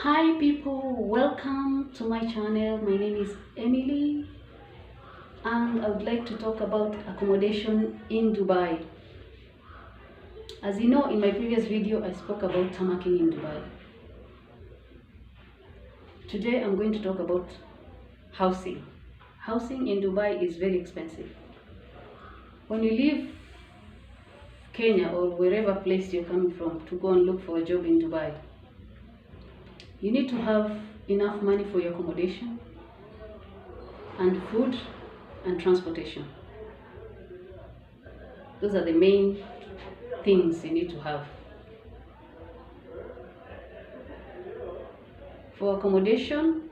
Hi people, welcome to my channel. My name is Emily and I would like to talk about accommodation in Dubai. As you know, in my previous video I spoke about tarmacking in Dubai. Today I'm going to talk about housing. Housing in Dubai is very expensive. When you leave Kenya or wherever place you're coming from to go and look for a job in Dubai, you need to have enough money for your accommodation and food and transportation. Those are the main things you need to have. For accommodation,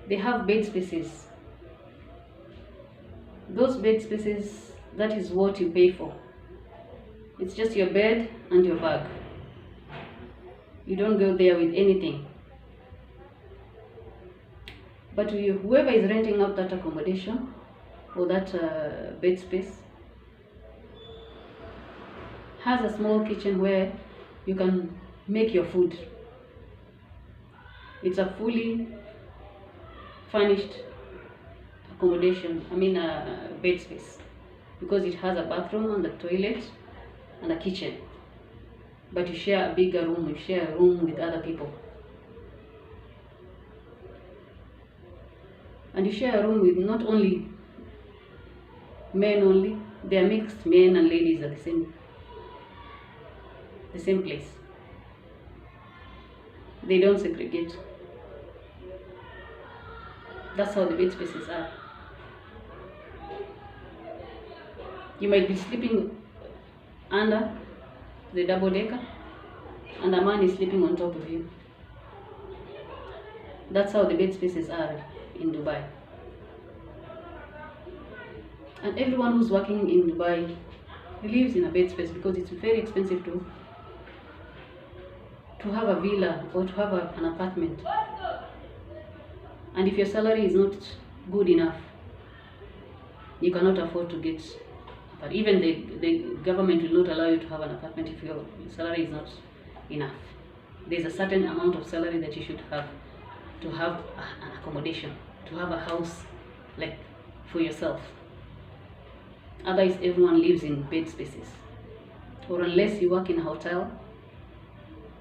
they have bed spaces. Those bed spaces, that is what you pay for. It's just your bed and your bag. You don't go there with anything. But whoever is renting out that accommodation or that bed space has a small kitchen where you can make your food. It's a fully furnished accommodation, bed space, because it has a bathroom and a toilet and a kitchen. But you share a bigger room, you share a room with other people. And you share a room with not only men only, they are mixed, men and ladies at the same place. They don't segregate. That's how the bed spaces are. You might be sleeping under the double decker and a man is sleeping on top of you. That's how the bed spaces are in Dubai. And everyone who's working in Dubai lives in a bed space because it's very expensive to have a villa or to have an apartment. And if your salary is not good enough, you cannot afford to get. But even the government will not allow you to have an apartment if your salary is not enough. There's a certain amount of salary that you should have to have an accommodation, to have a house like for yourself. Otherwise, everyone lives in bed spaces. Or unless you work in a hotel.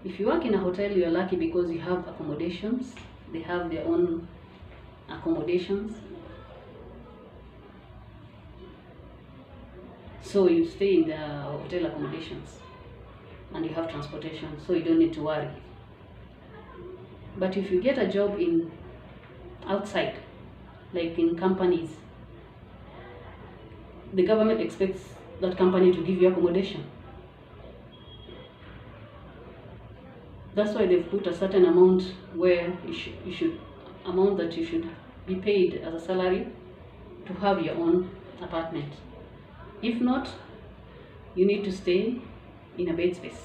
If you work in a hotel, you are lucky because you have accommodations. They have their own accommodations. So you stay in the hotel accommodations and you have transportation, so you don't need to worry. But if you get a job in outside, like in companies, the government expects that company to give you accommodation. That's why they've put a certain amount where you should be paid as a salary to have your own apartment. If not, you need to stay in a bed space,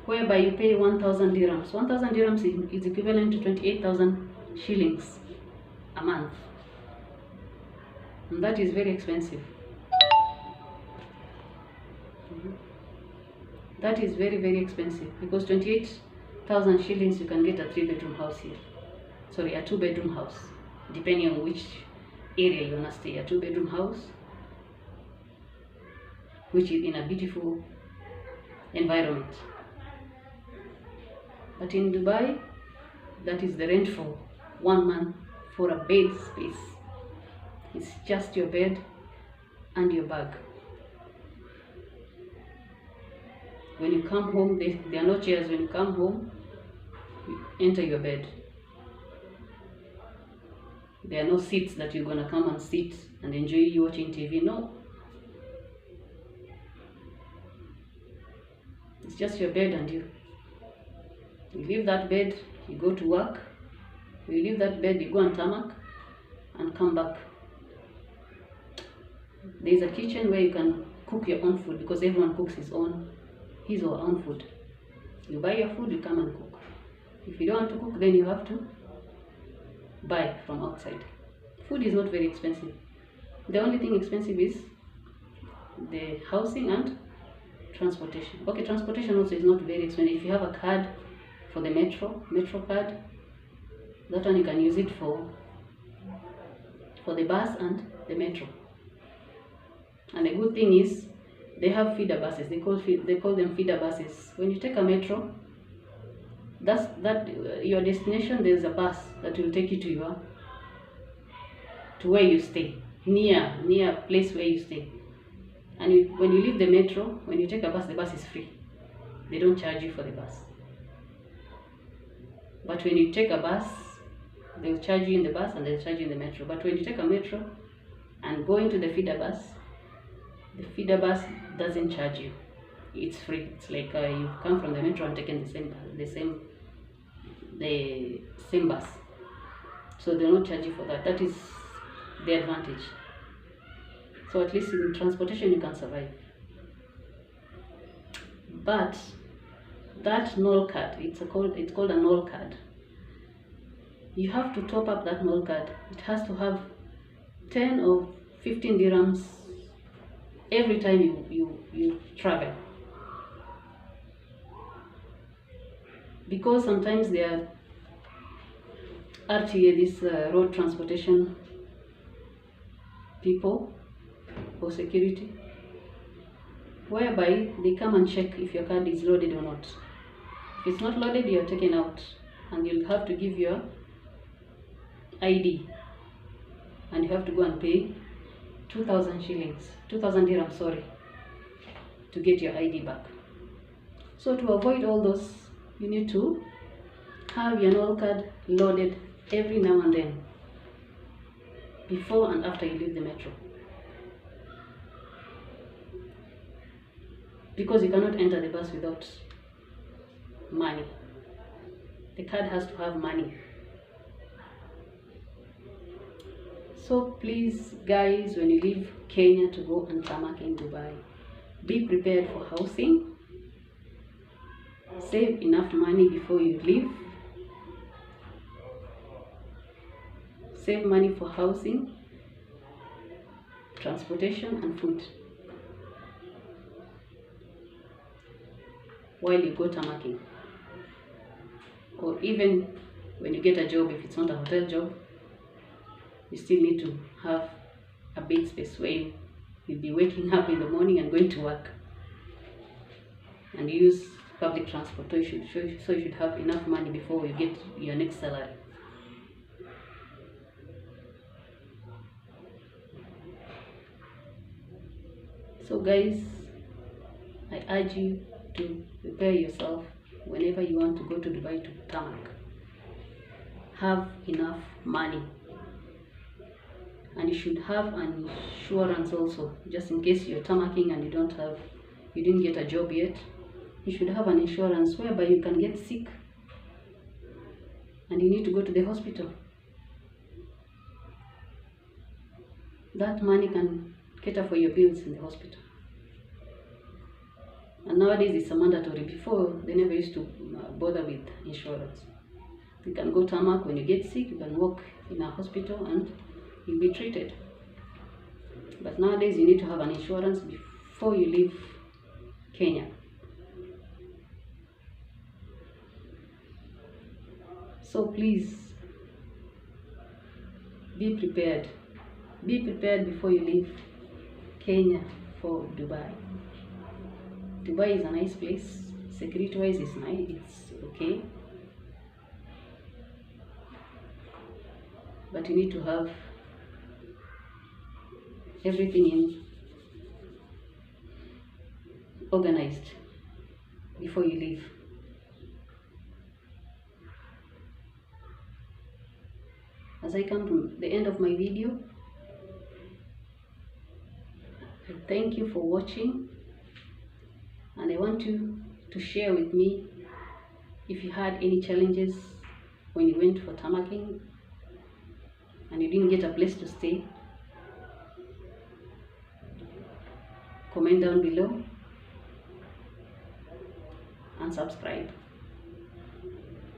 whereby you pay 1,000 dirhams. 1,000 dirhams is equivalent to 28,000 shillings a month. And that is very expensive. That is very, very expensive because 28,000 shillings you can get a 3-bedroom house here. Sorry, a 2-bedroom house, depending on which area you want to stay. A 2-bedroom house, which is in a beautiful environment. But in Dubai, that is the rent for 1 month for a bed space. It's just your bed and your bag. When you come home, there are no chairs. When you come home, you enter your bed. There are no seats that you're going to come and sit and enjoy watching TV. No. It's just your bed and you. You leave that bed, you go to work. You leave that bed, you go and tarmac and come back. There's a kitchen where you can cook your own food because everyone cooks his or her own food. You buy your food, you come and cook. If you don't want to cook, then you have to buy from outside. Food is not very expensive. The only thing expensive is the housing and transportation. Okay, transportation also is not very expensive. If you have a card for the metro card. That one you can use it for the bus and the metro. And the good thing is they have feeder buses. They call them feeder buses. When you take a metro, your destination, there's a bus that will take you to where you stay, near place where you stay. And when you leave the metro, when you take a bus, the bus is free. They don't charge you for the bus. But when you take a bus, they'll charge you in the bus and they'll charge you in the metro. But when you take a metro and go into the feeder bus, the feeder bus doesn't charge you. It's free. It's like you come from the metro and taken the same bus. So they'll not charge you for that. That is the advantage. So at least in transportation you can survive. But that null card, it's called a null card. You have to top up that null card. It has to have 10 or 15 dirhams every time you travel. Because sometimes there are RTA, this road transportation people or security, whereby they come and check if your card is loaded or not. If it's not loaded, you're taken out and you'll have to give your ID, and you have to go and pay 2,000 dirhams, sorry, to get your ID back. So to avoid all those, you need to have your null card loaded every now and then, before and after you leave the metro. Because you cannot enter the bus without money. The card has to have money. So please guys, when you leave Kenya to go and tarmac in Dubai, be prepared for housing. Save enough money before you leave. Save money for housing, transportation and food while you go tarmacking. Or even when you get a job, if it's not a hotel job, you still need to have a big space where you'll be waking up in the morning and going to work, and use public transport. So you should have enough money before you get your next salary. So guys, I urge you to prepare yourself whenever you want to go to Dubai to tarmac. Have enough money. And you should have an insurance also, just in case you're tarmacking and you didn't get a job yet. You should have an insurance whereby you can get sick and you need to go to the hospital. That money can cater for your bills in the hospital. And nowadays it's a mandatory. Before, they never used to bother with insurance. You can go tarmac. When you get sick, you can work in a hospital and you'll be treated. But nowadays you need to have an insurance before you leave Kenya. So please, be prepared. Be prepared before you leave Kenya for Dubai. Dubai is a nice place. Security-wise, it's nice. It's okay. But you need to have everything organized before you leave. As I come to the end of my video, I thank you for watching, and I want you to share with me if you had any challenges when you went for tarmacking and you didn't get a place to stay. Comment down below and subscribe.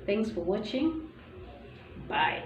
Thanks for watching. Bye.